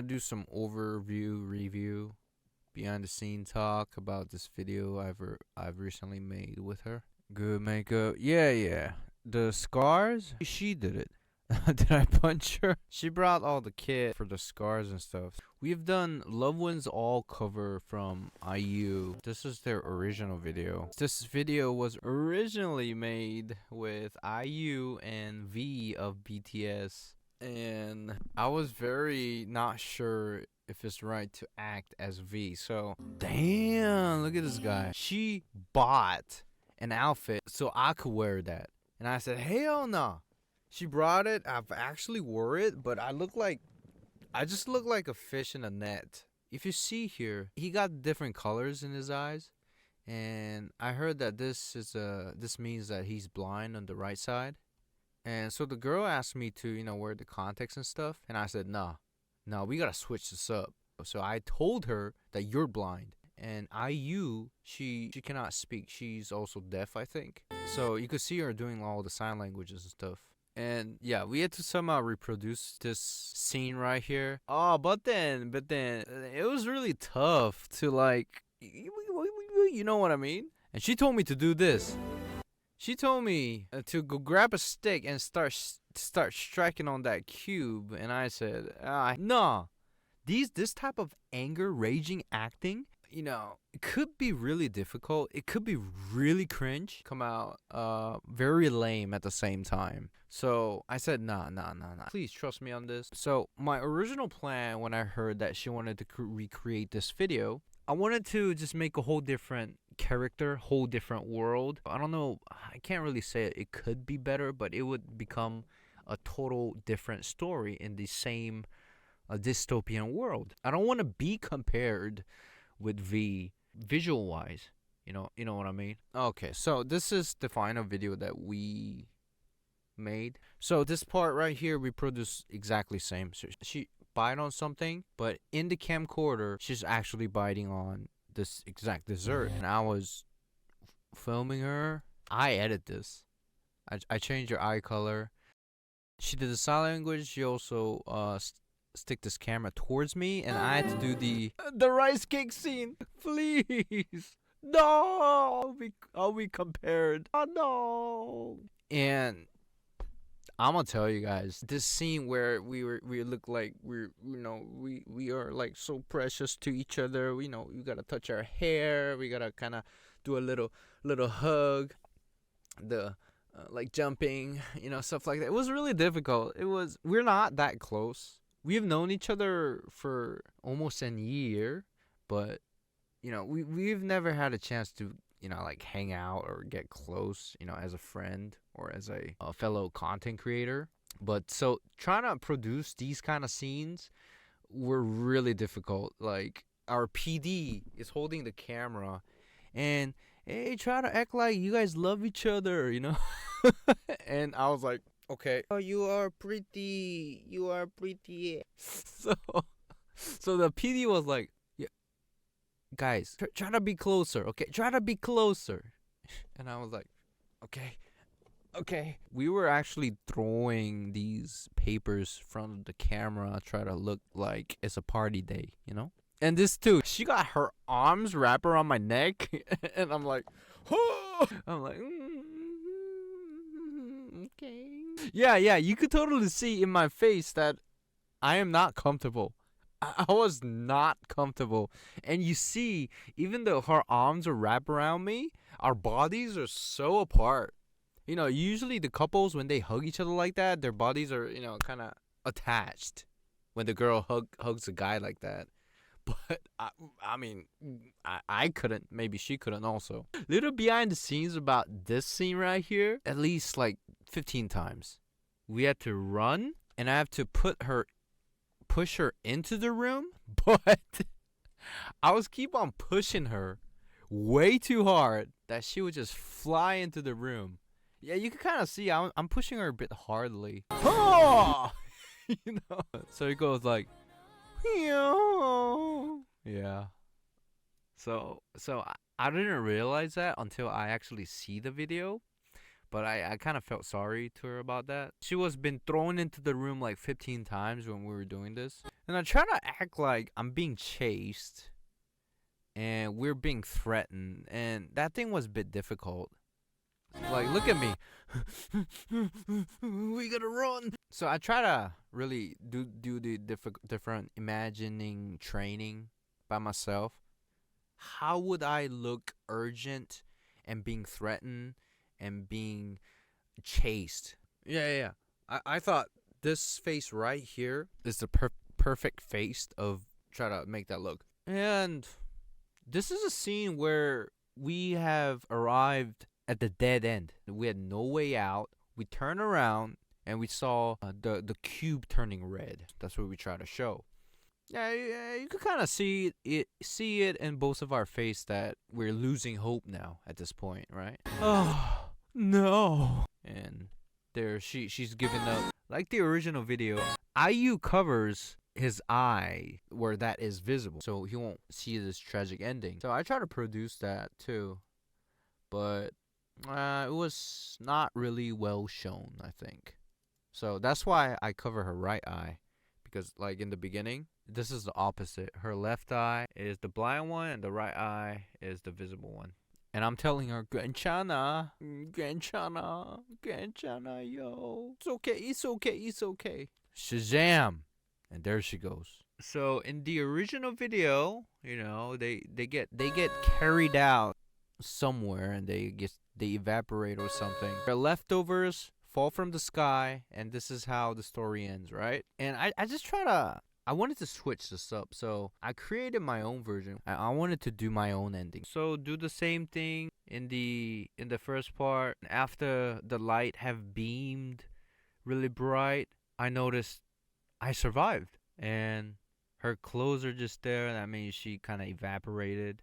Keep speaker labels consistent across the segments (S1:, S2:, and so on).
S1: to do some overview review, behind the scene talk about this video I've recently made with her. Good makeup. Yeah. The scars, she did it. Did I punch her? She brought all the kit for the scars and stuff. We've done Love Wins All cover from IU. This is their original video. This video was originally made with IU and V of BTS. And I was very not sure if it's right to act as V. So, damn, look at this guy. She bought an outfit so I could wear that. And I said, hell no. She brought it. I've actually wore it, but I just look like a fish in a net. If you see here, he got different colors in his eyes, and I heard that this means that he's blind on the right side. And so the girl asked me to, wear the contacts and stuff, and I said, no, we gotta switch this up. So I told her that you're blind. And IU, she cannot speak. She's also deaf, I think. So you could see her doing all the sign languages and stuff. And yeah, we had to somehow reproduce this scene right here. Oh, but then it was really tough to you know what I mean? And she told me to do this. She told me to go grab a stick and start striking on that cube. And I said, no. This type of anger, raging acting, it could be really difficult. It could be really cringe. Come out very lame at the same time. So I said, nah. Please trust me on this. So my original plan when I heard that she wanted to recreate this video, I wanted to just make a whole different character, whole different world. I don't know. I can't really say it could be better, but it would become a total different story in the same dystopian world. I don't want to be compared with V visual wise, you know what I mean? Okay, so this is the final video that we made. So this part right here we produced exactly same. So she bite on something, but in the camcorder she's actually biting on this exact dessert, and I was filming her. I edit this. I changed her eye color. She did the sign language. She also stick this camera towards me, and I had to do the rice cake scene. Please, no, are we compared? Oh no. And I'm gonna tell you guys, this scene where we look like we are like so precious to each other. We gotta touch our hair. We gotta kind of do a little hug. The like jumping, stuff like that. It was really difficult. We're not that close. We've known each other for almost a year, but we've never had a chance to hang out or get close, as a friend or as a fellow content creator. But so trying to produce these kind of scenes were really difficult. Like our PD is holding the camera, and hey, try to act like you guys love each other, And I was like, okay. Oh, you are pretty. So the PD was like, yeah, guys, try to be closer, okay? Try to be closer. And I was like, okay. We were actually throwing these papers from the camera, try to look like it's a party day, And this too, she got her arms wrapped around my neck, and I'm like, oh! I'm like, okay. Yeah, you could totally see in my face that I am not comfortable. I was not comfortable. And you see, even though her arms are wrapped around me, our bodies are so apart. Usually the couples, when they hug each other like that, their bodies are, kind of attached when the girl hugs a guy like that. But I couldn't. Maybe she couldn't also. Little behind the scenes about this scene right here. At least like 15 times. We had to run, and I have to push her into the room. But I was keep on pushing her way too hard that she would just fly into the room. Yeah, you can kind of see I'm pushing her a bit hardly. Oh! So it goes like, yeah. So I didn't realize that until I actually see the video. But I kind of felt sorry to her about that. She was been thrown into the room like 15 times when we were doing this. And I try to act like I'm being chased and we're being threatened. And that thing was a bit difficult. Like, look at me. We gotta run. So I try to really do the different imagining training by myself. How would I look urgent and being threatened and being chased? Yeah. I thought this face right here is the perfect face of try to make that look. And this is a scene where we have arrived at the dead end. We had no way out. We turned around and we saw the cube turning red. That's what we try to show. Yeah, you could kind of see it in both of our face that we're losing hope now at this point, right? Oh no! And there she's giving up. Like the original video, IU covers his eye where that is visible, so he won't see this tragic ending. So I try to produce that too, but it was not really well shown, I think. So that's why I cover her right eye, because like in the beginning, this is the opposite. Her left eye is the blind one and the right eye is the visible one. And I'm telling her, Granchana, yo. It's okay. Shazam! And there she goes. So in the original video, you know, they get carried out somewhere and they evaporate or something. Their leftovers fall from the sky, and this is how the story ends, right? And I just I wanted to switch this up, so I created my own version. I wanted to do my own ending. So do the same thing in the first part. After the light have beamed really bright, I noticed I survived, and her clothes are just there. That means she kind of evaporated,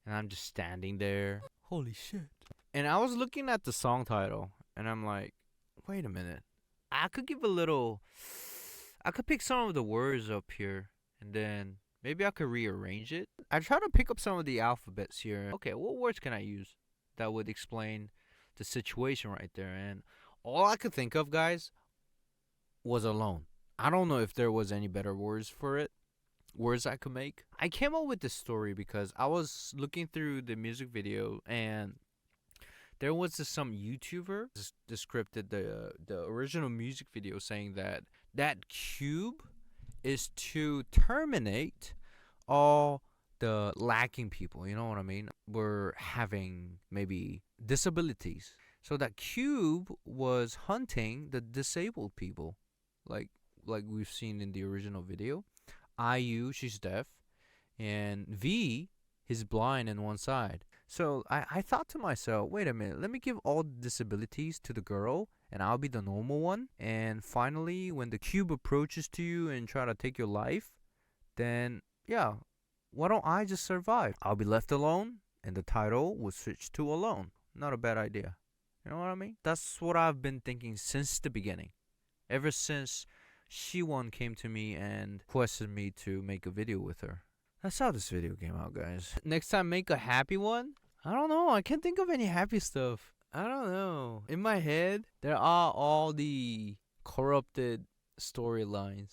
S1: and I'm just standing there. Holy shit! And I was looking at the song title, and I'm like, wait a minute. I could pick some of the words up here, and then maybe I could rearrange it. I try to pick up some of the alphabets here. Okay, what words can I use that would explain the situation right there? And all I could think of, guys, was alone. I don't know if there was any better words for it. Words I could make. I came up with this story because I was looking through the music video, and there was some YouTuber described the original music video saying that cube is to terminate all the lacking people. You know what I mean? We're having maybe disabilities. So that cube was hunting the disabled people, like we've seen in the original video. IU, she's deaf, and V, he's blind in one side. So I thought to myself, wait a minute, let me give all the disabilities to the girl, and I'll be the normal one. And finally, when the cube approaches to you and try to take your life, then yeah, why don't I just survive? I'll be left alone, and the title will switch to Alone. Not a bad idea. You know what I mean? That's what I've been thinking since the beginning. Ever since Shiwon came to me and requested me to make a video with her. That's how this video came out, guys. Next time, make a happy one? I don't know. I can't think of any happy stuff. I don't know. In my head, there are all the corrupted storylines.